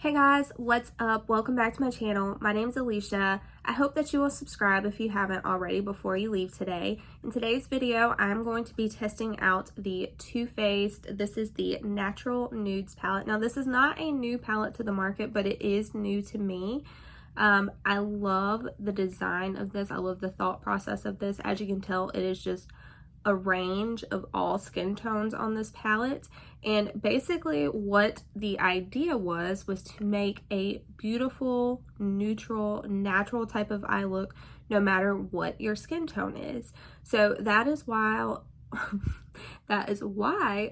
Hey guys, what's up? Welcome back to my channel. My name is Alicia. I hope that you will subscribe if you haven't already before you leave today. In today's video, I'm going to be testing out the Too Faced. This is the Natural Nudes palette. Now, this is not a new palette to the market, but it is new to me. I love the design of this. I love the thought process of this. As you can tell, it is just a range of all skin tones on this palette, and basically what the idea was to make a beautiful, neutral, natural type of eye look no matter what your skin tone is. So that is why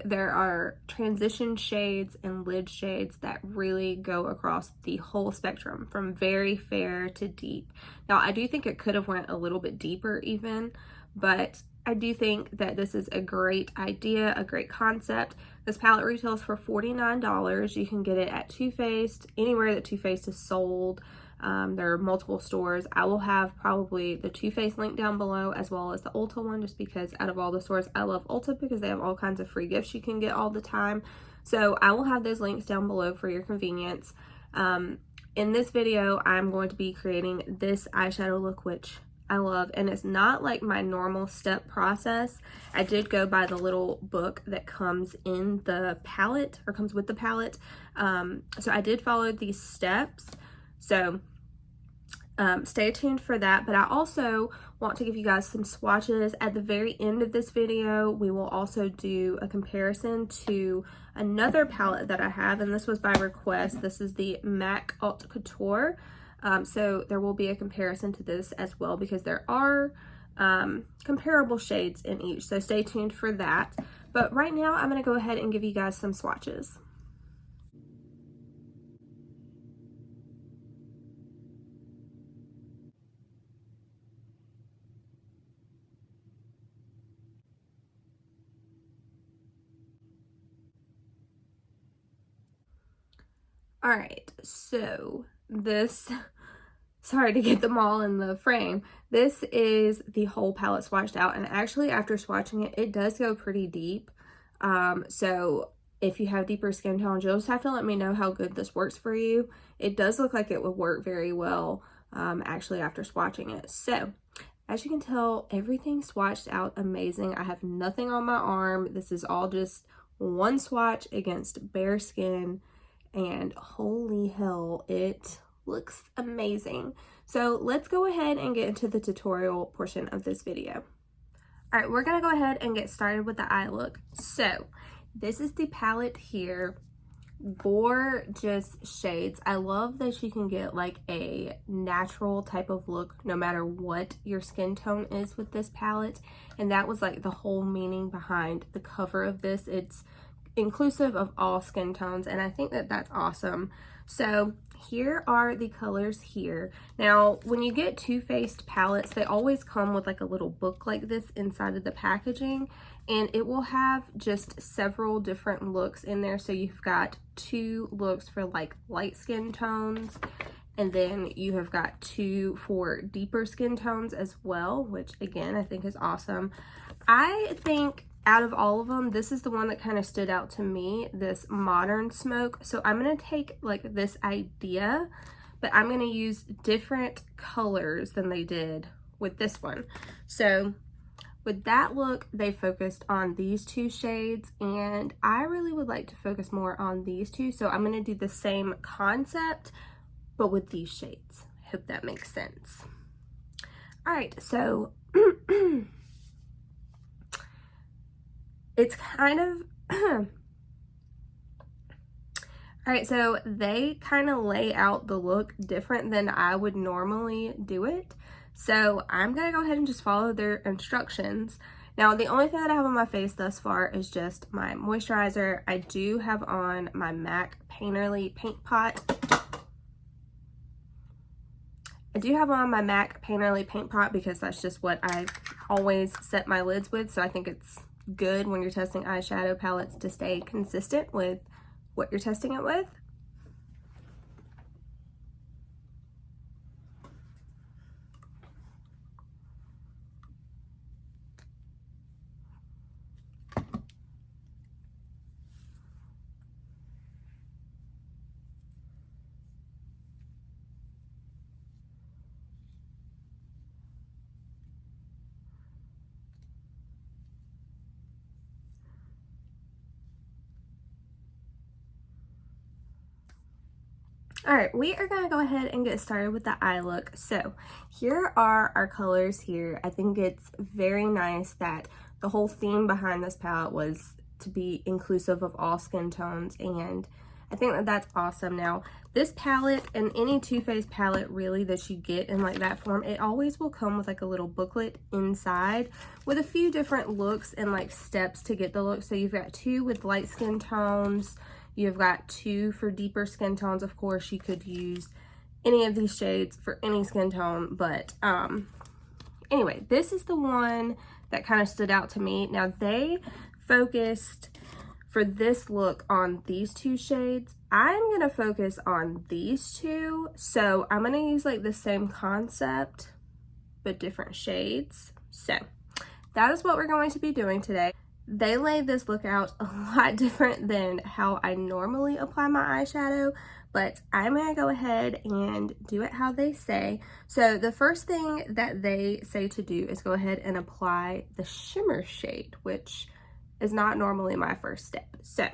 there are transition shades and lid shades that really go across the whole spectrum from very fair to deep. Now, I do think it could have went a little bit deeper even, but I do think that this is a great idea, a great concept. This palette retails for $49. You can get it at Too Faced, anywhere that Too Faced is sold. There are multiple stores. I will have probably the Too Faced link down below as well as the Ulta one, just because out of all the stores, I love Ulta because they have all kinds of free gifts you can get all the time. So I will have those links down below for your convenience. In this video, I'm going to be creating this eyeshadow look, which I love, and it's not like my normal step process. I did go by the little book that comes in the palette, or comes with the palette. So I did follow these steps. So stay tuned for that. But I also want to give you guys some swatches. At the very end of this video, we will also do a comparison to another palette that I have, and this was by request. This is the MAC Haute Couture. So there will be a comparison to this as well, because there are comparable shades in each. So stay tuned for that. But right now, I'm going to go ahead and give you guys some swatches. All right, so this, sorry to get them all in the frame. This is the whole palette swatched out, and actually after swatching it, it does go pretty deep. So if you have deeper skin tones, you'll just have to let me know how good this works for you. It does look like it would work very well, actually after swatching it. So as you can tell, everything swatched out amazing. I have nothing on my arm. This is all just one swatch against bare skin. And holy hell, it looks amazing. So let's go ahead and get into the tutorial portion of this video. All right, we're gonna go ahead and get started with the eye look. So this is the palette here. Gorgeous shades. I love that you can get like a natural type of look no matter what your skin tone is with this palette. And that was like the whole meaning behind the cover of this. It's inclusive of all skin tones, and I think that that's awesome. So here are the colors here. Now, when you get Too Faced palettes, they always come with like a little book like this inside of the packaging, and it will have just several different looks in there. So you've got 2 looks for like light skin tones, and then you have got 2 for deeper skin tones as well, which again, I think is awesome. I think out of all of them, this is the one that kind of stood out to me, this modern smoke. So I'm going to take like this idea, but I'm going to use different colors than they did with this one. So with that look, they focused on these 2 shades, and I really would like to focus more on these 2. So I'm going to do the same concept, but with these shades. Hope that makes sense. All right, so it's kind of, all right, so they kind of lay out the look different than I would normally do it. So I'm gonna go ahead and just follow their instructions. Now, the only thing that I have on my face thus far is just my moisturizer. I do have on my MAC Painterly Paint Pot. I do have on my MAC Painterly Paint Pot because that's just what I always set my lids with. So I think it's good when you're testing eyeshadow palettes to stay consistent with what you're testing it with. All right, we are gonna go ahead and get started with the eye look. So here are our colors here. I think it's very nice that the whole theme behind this palette was to be inclusive of all skin tones, and I think that that's awesome. Now, this palette and any Too Faced palette really that you get in like that form, it always will come with like a little booklet inside with a few different looks and like steps to get the look. So you've got 2 with light skin tones, you've got 2 for deeper skin tones. Of course, you could use any of these shades for any skin tone, but anyway, this is the one that kind of stood out to me. Now, they focused for this look on these 2 shades. I'm gonna focus on these 2, so I'm gonna use like the same concept but different shades. So that is what we're going to be doing today. They laid this look out a lot different than how I normally apply my eyeshadow, but I'm gonna go ahead and do it how they say. So the first thing that they say to do is go ahead and apply the shimmer shade, which is not normally my first step. So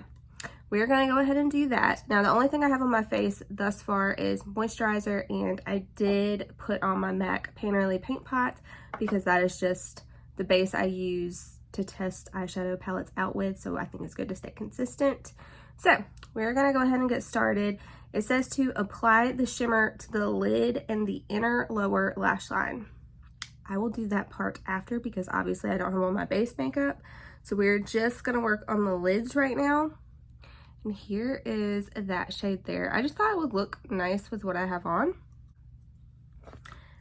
we're gonna go ahead and do that. Now, the only thing I have on my face thus far is moisturizer, and I did put on my MAC Painterly Paint Pot because that is just the base I use to test eyeshadow palettes out with, so I think it's good to stay consistent. So we're gonna go ahead and get started. It says to apply the shimmer to the lid and the inner lower lash line. I will do that part after because obviously I don't have on my base makeup. So we're just gonna work on the lids right now. And here is that shade there. I just thought it would look nice with what I have on.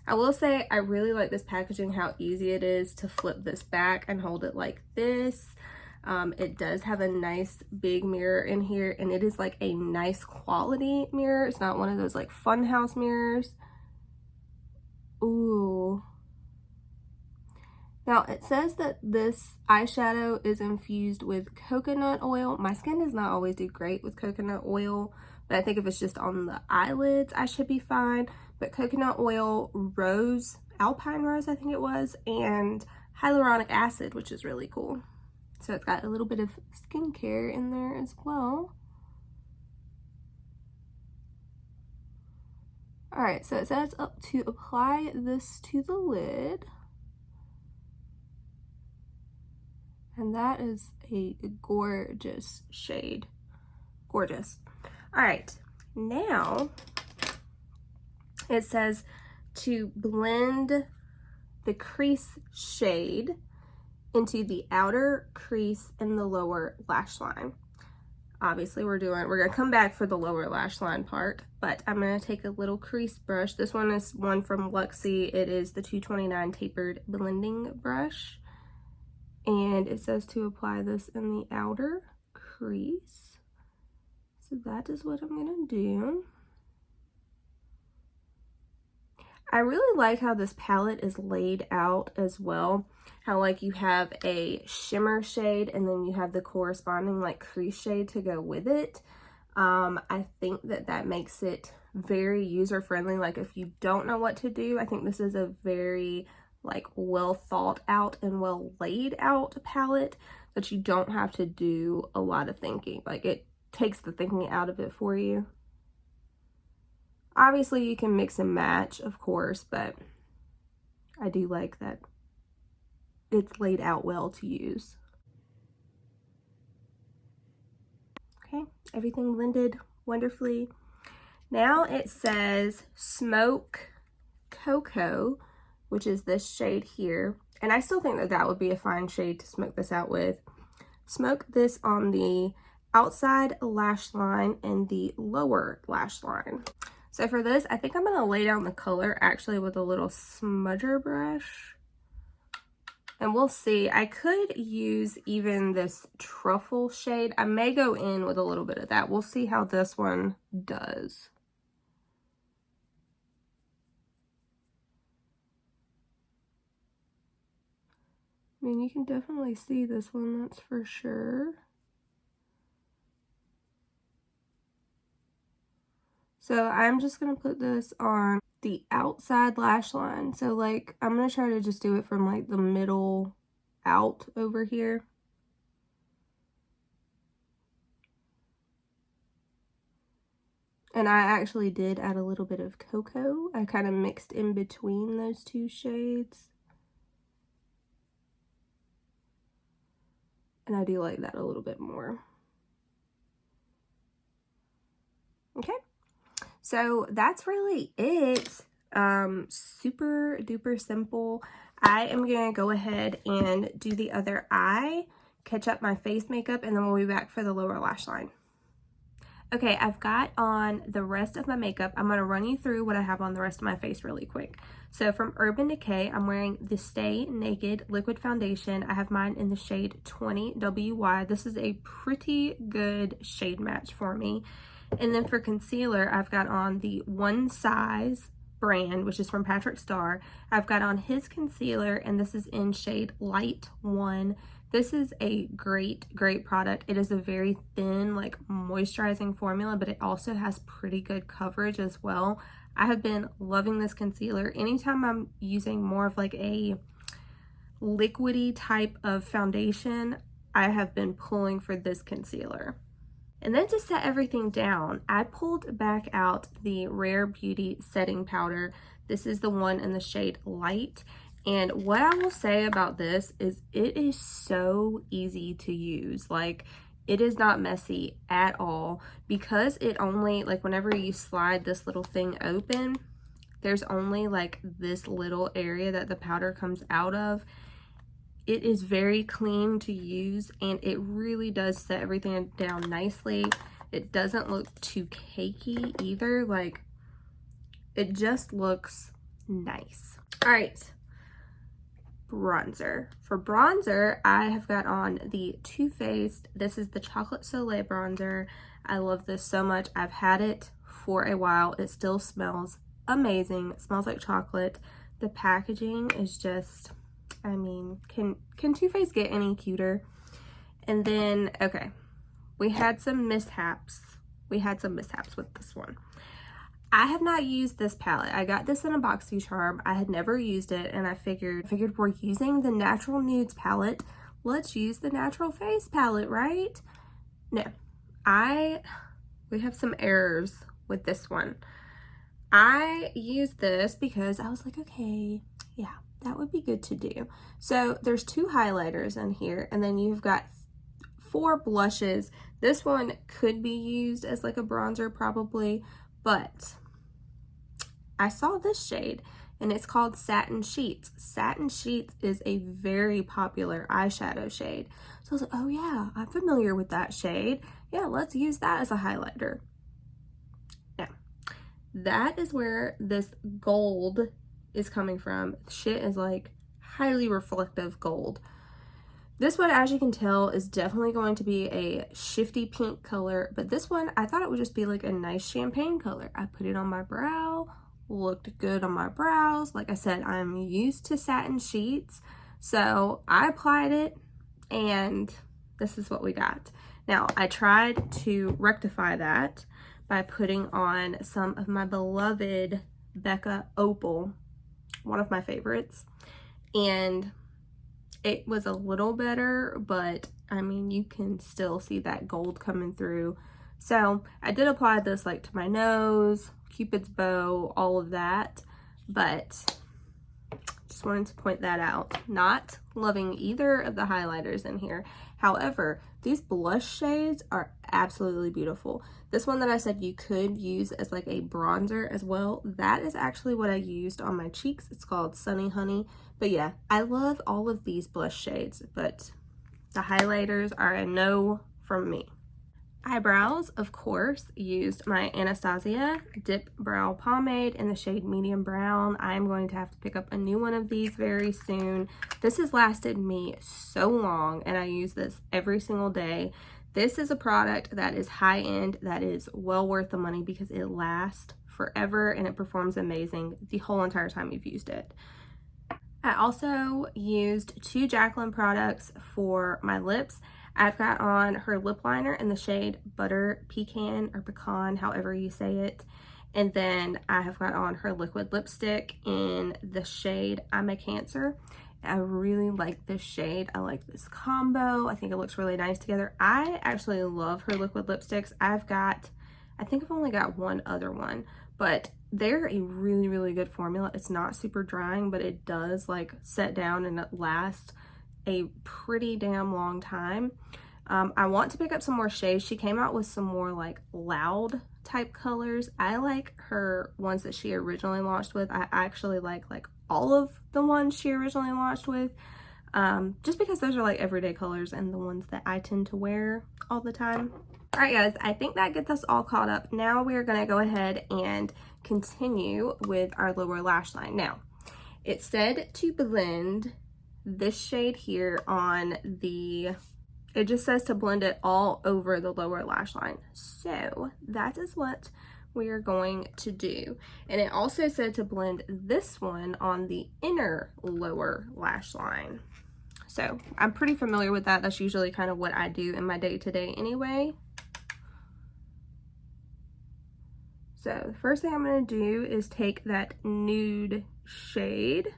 I will say I really like this packaging, how easy it is to flip this back and hold it like this. It does have a nice big mirror in here, and it is like a nice quality mirror. It's not one of those like funhouse mirrors. Ooh. Now, it says that this eyeshadow is infused with coconut oil. My skin does not always do great with coconut oil, but I think if it's just on the eyelids, I should be fine. But coconut oil, rose, alpine rose, I think it was, and hyaluronic acid, which is really cool. So it's got a little bit of skincare in there as well. All right, so it says up to apply this to the lid. And that is a gorgeous shade. Gorgeous. All right, now it says to blend the crease shade into the outer crease and the lower lash line. Obviously, we're gonna come back for the lower lash line part, but I'm gonna take a little crease brush. This one is one from Luxie. It is the 229 tapered blending brush. And it says to apply this in the outer crease. So that is what I'm gonna do. I really like how this palette is laid out as well. How like you have a shimmer shade and then you have the corresponding like crease shade to go with it. I think that that makes it very user-friendly. Like if you don't know what to do, I think this is a very like well thought out and well laid out palette that you don't have to do a lot of thinking. Like it takes the thinking out of it for you. Obviously you can mix and match, of course, but I do like that it's laid out well to use. Okay, everything blended wonderfully. Now it says Smoke Cocoa, which is this shade here. And I still think that that would be a fine shade to smoke this out with. Smoke this on the outside lash line and the lower lash line. So for this, I think I'm gonna lay down the color actually with a little smudger brush. And we'll see. I could use even this truffle shade. I may go in with a little bit of that. We'll see how this one does. I mean, you can definitely see this one, that's for sure. So I'm just gonna put this on the outside lash line. So like, I'm gonna try to just do it from like the middle out over here. And I actually did add a little bit of cocoa. I kind of mixed in between those two shades. And I do like that a little bit more. Okay, so that's really it. Super duper simple. I am gonna go ahead and do the other eye, catch up my face makeup, and then we'll be back for the lower lash line. Okay, I've got on the rest of my makeup. I'm gonna run you through what I have on the rest of my face really quick. So from Urban Decay, I'm wearing the Stay Naked Liquid Foundation. I have mine in the shade 20WY. This is a pretty good shade match for me. And then for concealer, I've got on the One Size brand, which is from Patrick Starr. I've got on his concealer, and this is in shade Light 1. This is a great product. It is a very thin, like, moisturizing formula, but it also has pretty good coverage as well. I have been loving this concealer. Anytime I'm using more of like a liquidy type of foundation, I have been pulling for this concealer. And then to set everything down, I pulled back out the Rare Beauty setting powder. This is the one in the shade Light. And what I will say about this is it is so easy to use. Like, it is not messy at all, because it only, like, whenever you slide this little thing open, there's only like this little area that the powder comes out of. It is very clean to use, and it really does set everything down nicely. It doesn't look too cakey either. Like, it just looks nice. All right, bronzer. For bronzer, I have got on the Too Faced. This is the Chocolate Soleil bronzer. I love this so much. I've had it for a while. It still smells amazing. It smells like chocolate. The packaging is just, I mean, can Too Faced get any cuter? And then, okay, we had some mishaps. With this one. I have not used this palette. I got this in a Boxy Charm. I had never used it, and I figured we're using the Natural Nudes palette. Let's use the Natural Face palette, right? No, we have some errors with this one. I used this because I was like, okay, yeah, that would be good to do. So there's 2 highlighters in here, and then you've got 4 blushes. This one could be used as like a bronzer probably, but I saw this shade, and it's called Satin Sheets. Satin Sheets is a very popular eyeshadow shade. So I was like, oh yeah, I'm familiar with that shade. Yeah, let's use that as a highlighter. Now, that is where this gold is coming from. Shit is like highly reflective gold. This one, as you can tell, is definitely going to be a shifty pink color, but this one, I thought it would just be like a nice champagne color. I put it on my brow, looked good on my brows. Like I said, I'm used to Satin Sheets, so I applied it, and this is what we got. Now, I tried to rectify that by putting on some of my beloved Becca Opal, one of my favorites, and it was a little better, but I mean, you can still see that gold coming through. So I did apply this like to my nose, Cupid's bow, all of that, but just wanted to point that out. Not loving either of the highlighters in here. However, these blush shades are absolutely beautiful. This one that I said you could use as like a bronzer as well, that is actually what I used on my cheeks. It's called Sunny Honey. But yeah, I love all of these blush shades, but the highlighters are a no from me. Eyebrows, of course, used my Anastasia Dip Brow Pomade in the shade Medium Brown. I'm going to have to pick up a new one of these very soon. This has lasted me so long, and I use this every single day. This is a product that is high-end, that is well worth the money because it lasts forever and it performs amazing the whole entire time you've used it. I also used 2 Jaclyn products for my lips. I've got on her lip liner in the shade Butter Pecan or Pecan, however you say it. And then I have got on her liquid lipstick in the shade I'm a Cancer. I really like this shade. I like this combo. I think it looks really nice together. I actually love her liquid lipsticks. I I think I've only got one other one, but they're a really, really good formula. It's not super drying, but it does like set down and it lasts a pretty damn long time. I want to pick up some more shades. She came out with some more like loud type colors. I like her ones that she originally launched with. I actually like all of the ones she originally launched with, just because those are like everyday colors and the ones that I tend to wear all the time. All right, guys, I think that gets us all caught up. Now we're gonna go ahead and continue with our lower lash line. Now, it said to blend this shade here on the, it just says to blend it all over the lower lash line. So that is what we are going to do. And it also said to blend this one on the inner lower lash line. So I'm pretty familiar with that. That's usually kind of what I do in my day-to-day anyway. So the first thing I'm going to do is take that nude shade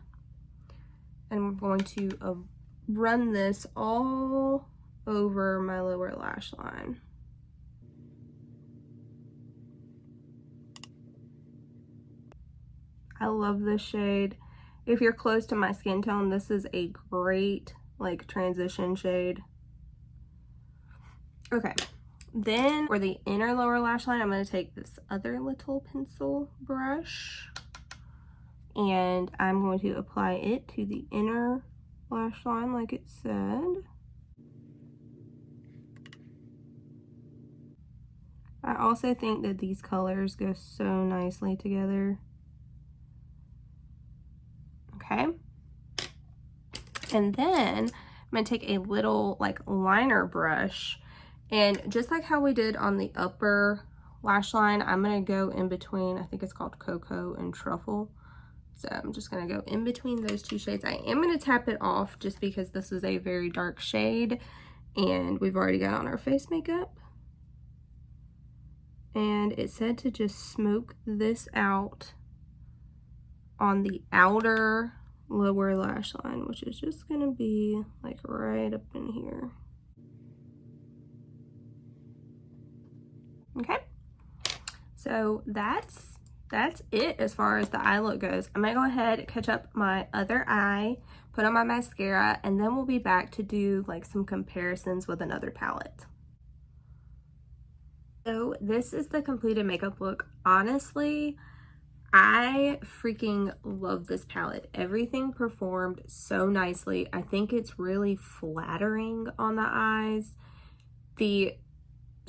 and we're going to run this all over my lower lash line. I love this shade. If you're close to my skin tone, this is a great like transition shade. Okay, then for the inner lower lash line, I'm going to take this other little pencil brush and I'm going to apply it to the inner lash line like it said. I also think that these colors go so nicely together. Okay. And then I'm going to take a little like liner brush, and just like how we did on the upper lash line, I'm going to go in between, I think it's called Cocoa and Truffle. So I'm just going to go in between those two shades. I am going to tap it off just because this is a very dark shade and we've already got on our face makeup. And it said to just smoke this out on the outer lower lash line, which is just gonna be like right up in here. Okay, so that's it as far as the eye look goes. I'm gonna go ahead and catch up my other eye, put on my mascara, and then we'll be back to do like some comparisons with another palette. So this is the completed makeup look. Honestly, I freaking love this palette. Everything performed so nicely. I think it's really flattering on the eyes. The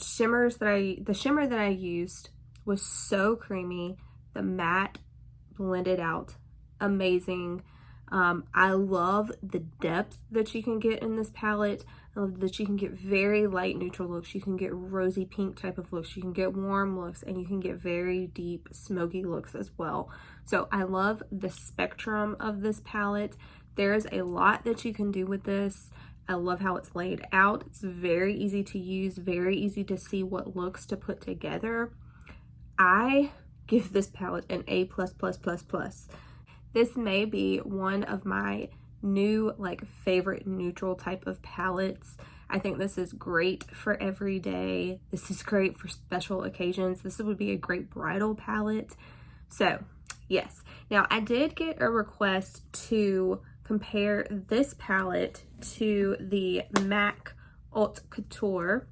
shimmer that I used was so creamy. The matte blended out amazing. I love the depth that you can get in this palette. I love that you can get very light neutral looks. You can get rosy pink type of looks. You can get warm looks, and you can get very deep smoky looks as well. So I love the spectrum of this palette. There's a lot that you can do with this. I love how it's laid out. It's very easy to use, very easy to see what looks to put together. I give this palette an A++++. This may be one of my new like favorite neutral type of palettes. I think this is great for every day. This is great for special occasions. This would be a great bridal palette. So yes, now I did get a request to compare this palette to the MAC Haute Couture.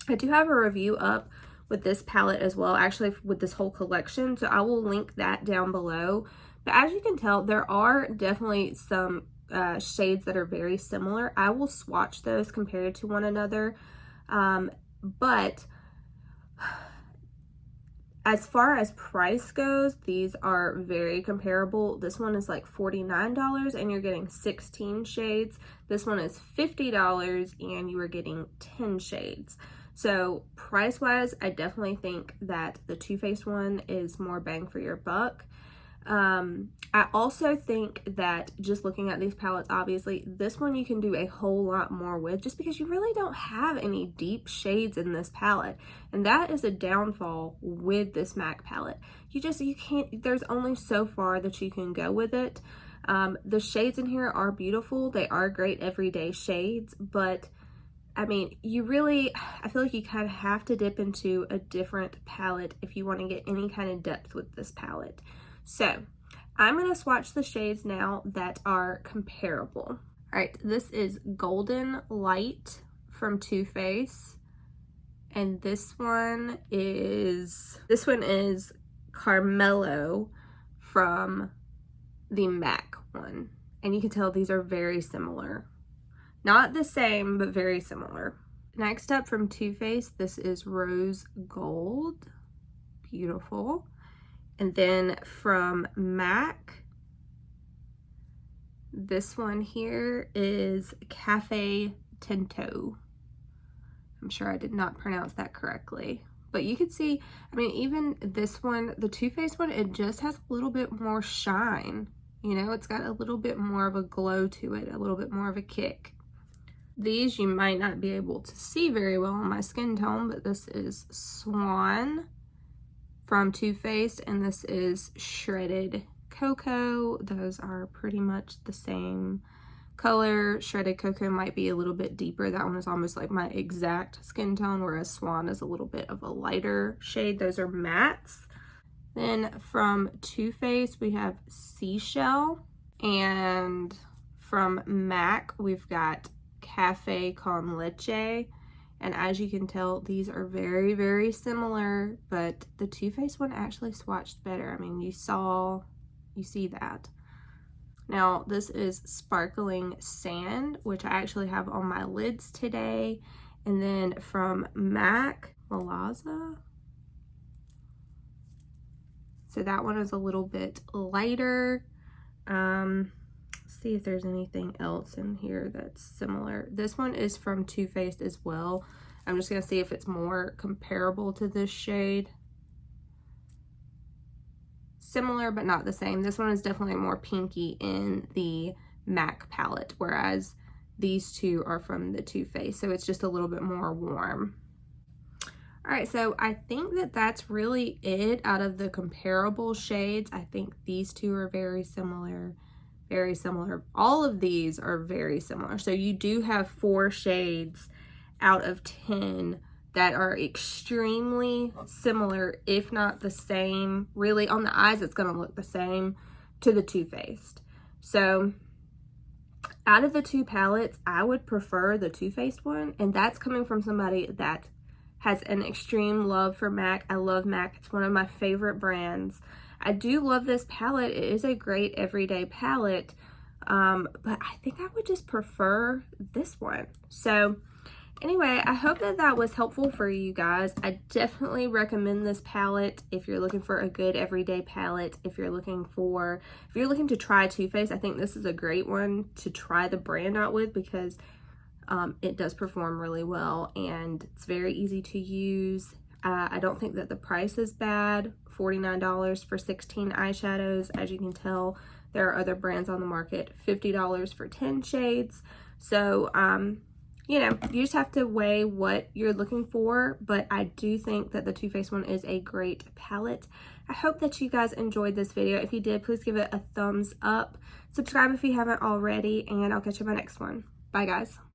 I do have a review up with this palette as well, actually with this whole collection, so I will link that down below. But as you can tell, there are definitely some shades that are very similar. I will swatch those compared to one another. But as far as price goes, these are very comparable. This one is like $49 and you're getting 16 shades. This one is $50 and you are getting 10 shades. So price-wise, I definitely think that the Too Faced one is more bang for your buck. I also think that just looking at these palettes, obviously this one you can do a whole lot more with, just because you really don't have any deep shades in this palette, and that is a downfall with this MAC palette. You can't, there's only so far that you can go with it. The shades in here are beautiful. They are great everyday shades, but I mean, you really, I feel like you kind of have to dip into a different palette if you want to get any kind of depth with this palette. So I'm going to swatch the shades now that are comparable. All right, this is Golden Light from Too Faced, and this one is Carmelo from the MAC one. And you can tell these are very similar. Not the same, but very similar. Next up from Too Faced, this is Rose Gold. Beautiful. And then from MAC, this one here is Cafe Tinto. I'm sure I did not pronounce that correctly. But you can see, I mean, even this one, the Too Faced one, it just has a little bit more shine. You know, it's got a little bit more of a glow to it, a little bit more of a kick. These you might not be able to see very well on my skin tone, but this is Swan from Too Faced, and this is Shredded Cocoa. Those are pretty much the same color. Shredded Cocoa might be a little bit deeper. That one is almost like my exact skin tone, whereas Swan is a little bit of a lighter shade. Those are mattes. Then from Too Faced, we have Seashell, and from MAC, we've got Cafe con Leche. And as you can tell, these are very, very similar, but the Too Faced one actually swatched better. I mean, you see that. Now, this is Sparkling Sand, which I actually have on my lids today. And then from MAC, Malaza. So that one is a little bit lighter. Let's see if there's anything else in here that's similar. This one is from Too Faced as well. I'm just gonna see if it's more comparable to this shade. Similar, but not the same. This one is definitely more pinky in the MAC palette, whereas these two are from the Too Faced. So it's just a little bit more warm. All right, so I think that that's really it out of the comparable shades. I think these two are very similar, very similar. All of these are very similar. So you do have 4 shades out of 10 that are extremely similar, if not the same. Really, on the eyes, it's gonna look the same to the Too Faced. So out of the 2 palettes, I would prefer the Too Faced one, and that's coming from somebody that has an extreme love for MAC. I love MAC. It's one of my favorite brands. I do love this palette. It is a great everyday palette, but I think I would just prefer this one. So anyway, I hope that that was helpful for you guys. I definitely recommend this palette if you're looking for a good everyday palette. If you're looking to try Too Faced, I think this is a great one to try the brand out with, because it does perform really well and it's very easy to use. I don't think that the price is bad. $49 for 16 eyeshadows. As you can tell, there are other brands on the market, $50 for 10 shades. So, you know, you just have to weigh what you're looking for, but I do think that the Too Faced one is a great palette. I hope that you guys enjoyed this video. If you did, please give it a thumbs up. Subscribe if you haven't already, and I'll catch you in my next one. Bye, guys.